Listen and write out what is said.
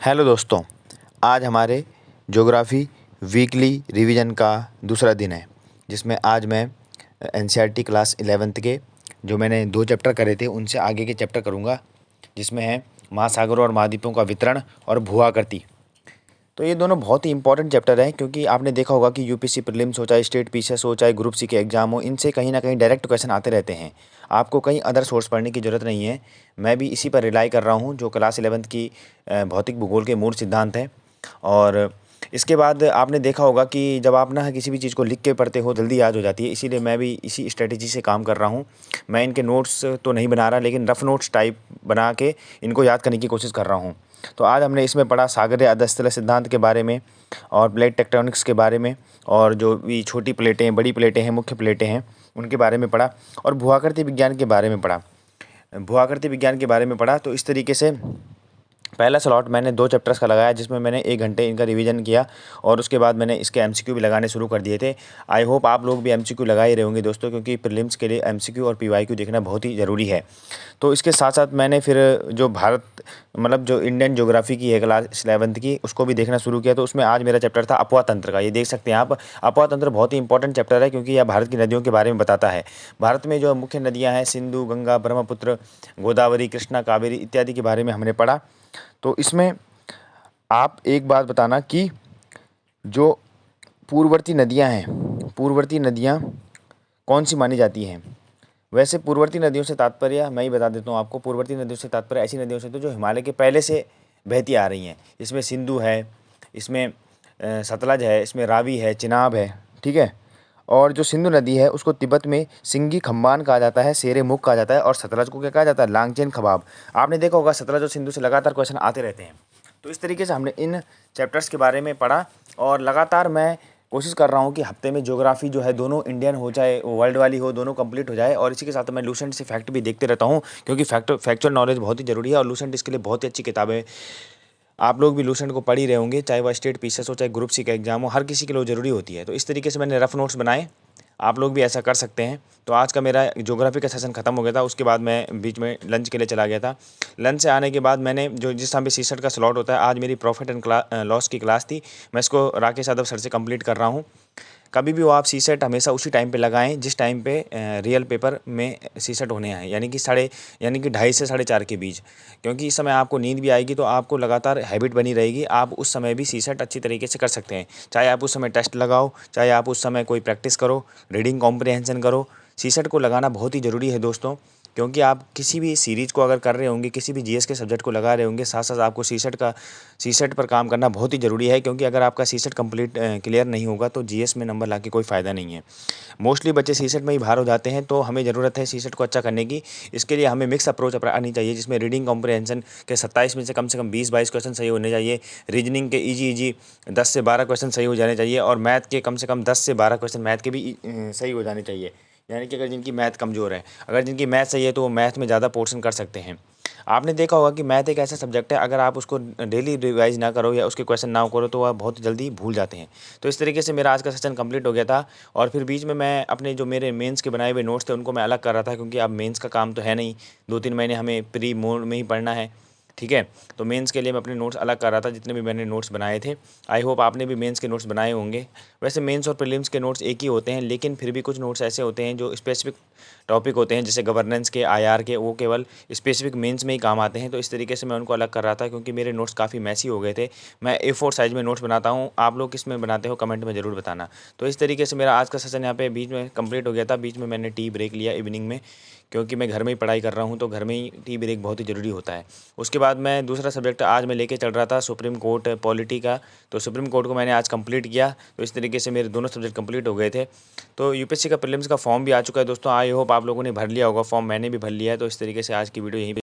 Hello दोस्तों, आज हमारे ज्योग्राफ़ी वीकली रिवीजन का दूसरा दिन है, जिसमें आज मैं एनसीईआरटी क्लास 11th के जो मैंने 2 चैप्टर करे थे उनसे आगे के चैप्टर करूँगा, जिसमें है महासागरों और महाद्वीपों का वितरण और भू-आकृति। तो ये दोनों बहुत ही इंपॉर्टेंट चैप्टर हैं, क्योंकि आपने देखा होगा कि यूपीएससी प्रीलिम्स हो, चाहे स्टेट पीसीएस हो, चाहे ग्रुप सी के एग्जाम हो, इनसे कहीं ना कहीं डायरेक्ट क्वेश्चन आते रहते हैं। आपको कहीं अदर सोर्स पढ़ने की ज़रूरत नहीं है। मैं भी इसी पर रिलाई कर रहा हूँ, जो क्लास 11th की भौतिक भूगोल के मूल सिद्धांत हैं। और इसके बाद आपने देखा होगा कि जब आप ना किसी भी चीज़ को लिख के पढ़ते हो जल्दी याद हो जाती है, इसीलिए मैं भी इसी स्ट्रेटेजी से काम कर रहा हूँ। मैं इनके नोट्स तो नहीं बना रहा, लेकिन रफ नोट्स टाइप बना के इनको याद करने की कोशिश कर रहा हूँ। तो आज हमने इसमें पढ़ा सागरीय अधस्तल सिद्धांत के बारे में, और प्लेट टेक्टोनिक्स के बारे में, और जो भी छोटी प्लेटें, बड़ी प्लेटें हैं, मुख्य प्लेटें हैं, उनके बारे में पढ़ा, और भू-आकृति विज्ञान के बारे में पढ़ा। भू-आकृति विज्ञान के बारे में पढ़ा। तो इस तरीके से पहला स्लॉट मैंने 2 चैप्टर्स का लगाया, जिसमें मैंने 1 घंटे इनका रिवीजन किया, और उसके बाद मैंने इसके एमसीक्यू भी लगाने शुरू कर दिए थे। आई होप आप लोग भी एमसीक्यू लगा ही रहे होंगे दोस्तों, क्योंकि प्रीलिम्स के लिए एमसीक्यू और पीवाईक्यू देखना बहुत ही ज़रूरी है। तो इसके साथ साथ मैंने फिर जो जो इंडियन ज्योग्राफी की है क्लास 11th की, उसको भी देखना शुरू किया। तो उसमें आज मेरा चैप्टर था अपवा तंत्र का। ये देख सकते हैं आप, अपवा तंत्र बहुत ही इंपॉर्टेंट चैप्टर है, क्योंकि यह भारत की नदियों के बारे में बताता है। भारत में जो मुख्य नदियाँ हैं, सिंधु, गंगा, ब्रह्मपुत्र, गोदावरी, कृष्णा, कावेरी इत्यादि के बारे में हमने पढ़ा। तो इसमें आप एक बात बताना कि जो पूर्ववर्ती नदियां हैं, पूर्ववर्ती नदियां कौन सी मानी जाती हैं। वैसे पूर्ववर्ती नदियों से तात्पर्य मैं ही बता देता हूँ आपको। पूर्ववर्ती नदियों से तात्पर्य ऐसी नदियों से तो जो हिमालय के पहले से बहती आ रही हैं। इसमें सिंधु है, इसमें सतलज है, इसमें रावी है, चिनाब है, ठीक है। और जो सिंधु नदी है उसको तिब्बत में सिंगी खम्बान कहा जाता है, शेरे मुख कहा जाता है, और सतलज को क्या कहा जाता है, लांगचेन खबाब। आपने देखा होगा सतलज और सिंधु से लगातार क्वेश्चन आते रहते हैं। तो इस तरीके से हमने इन चैप्टर्स के बारे में पढ़ा, और लगातार मैं कोशिश कर रहा हूँ कि हफ्ते में ज्योग्राफी जो है दोनों इंडियन हो चाहे वर्ल्ड वाली हो, दोनों कंप्लीट हो जाए। और इसी के साथ मैं लूसेंट से फैक्ट भी देखते रहता हूँ, क्योंकि फैक्चुअल नॉलेज बहुत ही ज़रूरी है, और लूसेंट इसके लिए बहुत ही अच्छी किताब है। आप लोग भी लूसेंट को पढ़ ही रहे होंगे, चाहे वह स्टेट पीसीएस हो, चाहे ग्रुप सी का एग्जाम हो, हर किसी के लिए ज़रूरी होती है। तो इस तरीके से मैंने रफ नोट्स बनाए, आप लोग भी ऐसा कर सकते हैं। तो आज का मेरा ज्योग्राफी का सेशन खत्म हो गया था। उसके बाद मैं बीच में लंच के लिए चला गया था। लंच से आने के बाद मैंने जो जिस टाइम पे सीसेट का स्लॉट होता है, आज मेरी प्रॉफिट एंड लॉस की क्लास थी। मैं इसको राकेश यादव सर से कंप्लीट कर रहा हूँ। कभी भी वो आप सीसेट हमेशा उसी टाइम पे लगाएं जिस टाइम पे रियल पेपर में सीसेट होने हैं, यानी कि 2:30 से 4:30 के बीच। क्योंकि इस समय आपको नींद भी आएगी, तो आपको लगातार हैबिट बनी रहेगी। आप उस समय भी सीसेट अच्छी तरीके से कर सकते हैं। चाहे आप उस समय टेस्ट लगाओ, चाहे आप उस समय कोई प्रैक्टिस करो, रीडिंग कॉम्प्रिहेंशन करो। सीसेट को लगाना बहुत ही ज़रूरी है दोस्तों, क्योंकि आप किसी भी सीरीज़ को अगर कर रहे होंगे, किसी भी जीएस के सब्जेक्ट को लगा रहे होंगे, साथ साथ आपको सीसेट पर काम करना बहुत ही ज़रूरी है। क्योंकि अगर आपका सीसेट क्लियर नहीं होगा तो जीएस में नंबर लाके कोई फ़ायदा नहीं है। मोस्टली बच्चे सीसेट में ही बाहर हो जाते हैं। तो हमें ज़रूरत है सीसेट को अच्छा करने की। इसके लिए हमें मिक्स अप्रोच अपनानी चाहिए, जिसमें रीडिंग कॉम्प्रिहेंशन के 27 में से कम 20-22 क्वेश्चन सही होने चाहिए। रीजनिंग के ईजी 10 से 12 क्वेश्चन सही हो जाने चाहिए, और मैथ के कम से कम 10 से 12 क्वेश्चन मैथ के भी सही हो जाने चाहिए। यानी कि अगर जिनकी मैथ कमज़ोर है, अगर जिनकी मैथ सही है, तो वो मैथ में ज़्यादा पोर्शन कर सकते हैं। आपने देखा होगा कि मैथ एक ऐसा सब्जेक्ट है, अगर आप उसको डेली रिवाइज ना करो या उसके क्वेश्चन ना करो, तो वह बहुत जल्दी भूल जाते हैं। तो इस तरीके से मेरा आज का सेशन कंप्लीट हो गया था। और फिर बीच में मैं अपने जो मेरे मेंस के बनाए हुए नोट्स थे उनको मैं अलग कर रहा था, क्योंकि अब मेंस का काम तो है नहीं, 2-3 महीने हमें प्री मोड में ही पढ़ना है, ठीक है। तो मेंस के लिए मैं अपने नोट्स अलग कर रहा था, जितने भी मैंने नोट्स बनाए थे। आई होप आपने भी मेंस के नोट्स बनाए होंगे। वैसे मेंस और प्रीलिम्स के नोट्स एक ही होते हैं, लेकिन फिर भी कुछ नोट्स ऐसे होते हैं जो स्पेसिफिक टॉपिक होते हैं, जैसे गवर्नेंस के, आईआर के, वो केवल स्पेसिफिक मेंस में ही काम आते हैं। तो इस तरीके से मैं उनको अलग कर रहा था, क्योंकि मेरे नोट्स काफ़ी मैसी हो गए थे। मैं A4 साइज़ में नोट्स बनाता हूँ, आप लोग किस में बनाते हो कमेंट में ज़रूर बताना। तो इस तरीके से मेरा आज का सेशन यहाँ पे बीच में कंप्लीट हो गया था। बीच में मैंने टी ब्रेक लिया इवनिंग में, क्योंकि मैं घर में ही पढ़ाई कर रहा हूँ, तो घर में ही टी ब्रेक बहुत ही ज़रूरी होता है। उसके बाद मैं दूसरा सब्जेक्ट आज मैं लेके चल रहा था सुप्रीम कोर्ट पॉलिटी का। तो सुप्रीम कोर्ट को मैंने आज कंप्लीट किया। तो इस तरीके से मेरे दोनों सब्जेक्ट कंप्लीट हो गए थे। तो यूपीएससी का प्रीलिम्स का फॉर्म भी आ चुका है दोस्तों। आई होप आप लोगों ने भर लिया होगा फॉर्म, मैंने भी भर लिया है। तो इस तरीके से आज की वीडियो यहीं पे